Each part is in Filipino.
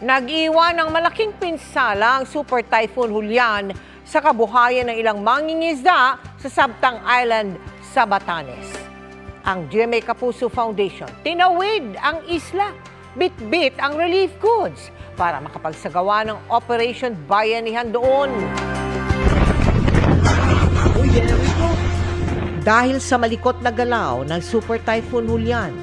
Nag-iwan ng malaking pinsala ang Super Typhoon Julian sa kabuhayan ng ilang mangingisda sa Sabtang Island sa Batanes. Ang GMA Kapuso Foundation tinawid ang isla, bit-bit ang relief goods para makapagsagawa ng Operation Bayanihan doon. Dahil sa malikot na galaw ng Super Typhoon Julian,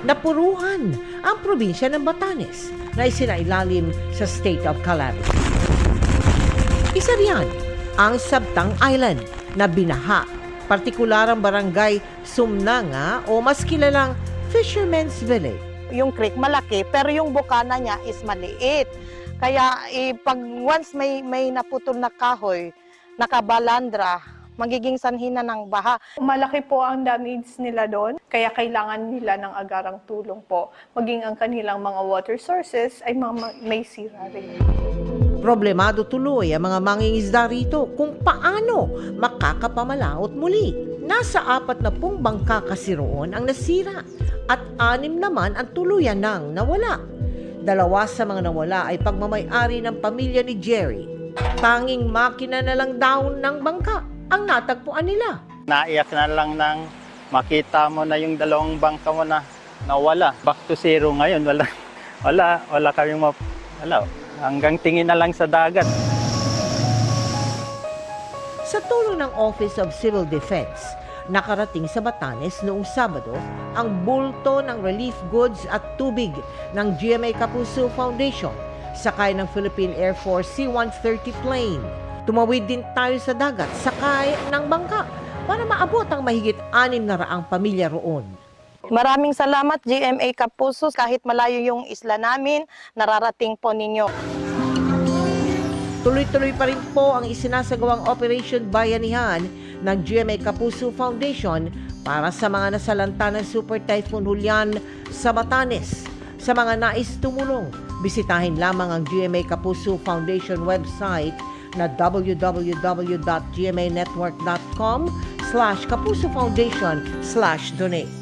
napuruhan ang probinsya ng Batanes na isinailalim sa state of calamity. Isa riyan ang Sabtang Island na binaha, partikular ang barangay Sumnanga o mas kilalang Fisherman's Village. Yung creek malaki pero yung bukana niya is maliit. Kaya pag once may naputol na kahoy, nakabalandra, magiging sanhi na ng baha. Malaki po ang damage nila doon, kaya kailangan nila ng agarang tulong po. Maging ang kanilang mga water sources ay may sira rin. Problemado tuloy ang mga mangingisda rito kung paano makakapamalaot muli. Nasa 40 bangka kasi roon ang nasira at 6 naman ang tuluyan nang nawala. 2 sa mga nawala ay pagmamay-ari ng pamilya ni Jerry. Tanging makina na lang daw ng bangka ang natagpuan nila. Naiyak na lang nang makita mo na yung 2 bangka mo na nawala. Back to zero ngayon. Wala kaming wala. Hanggang tingin na lang sa dagat. Sa tulong ng Office of Civil Defense, nakarating sa Batanes noong Sabado ang bulto ng relief goods at tubig ng GMA Kapuso Foundation sakay ng Philippine Air Force C-130 plane. Tumawid din tayo sa dagat sakay ng bangka para maabot ang mahigit 600 pamilya roon. Maraming salamat GMA Kapuso. Kahit malayo yung isla namin, nararating po ninyo. Tuloy-tuloy pa rin po ang isinasagawang Operation Bayanihan ng GMA Kapuso Foundation para sa mga nasalanta ng Super Typhoon Julian sa Batanes. Sa mga nais tumulong, bisitahin lamang ang GMA Kapuso Foundation website na www.gmanetwork.com/kapusofoundation/donate.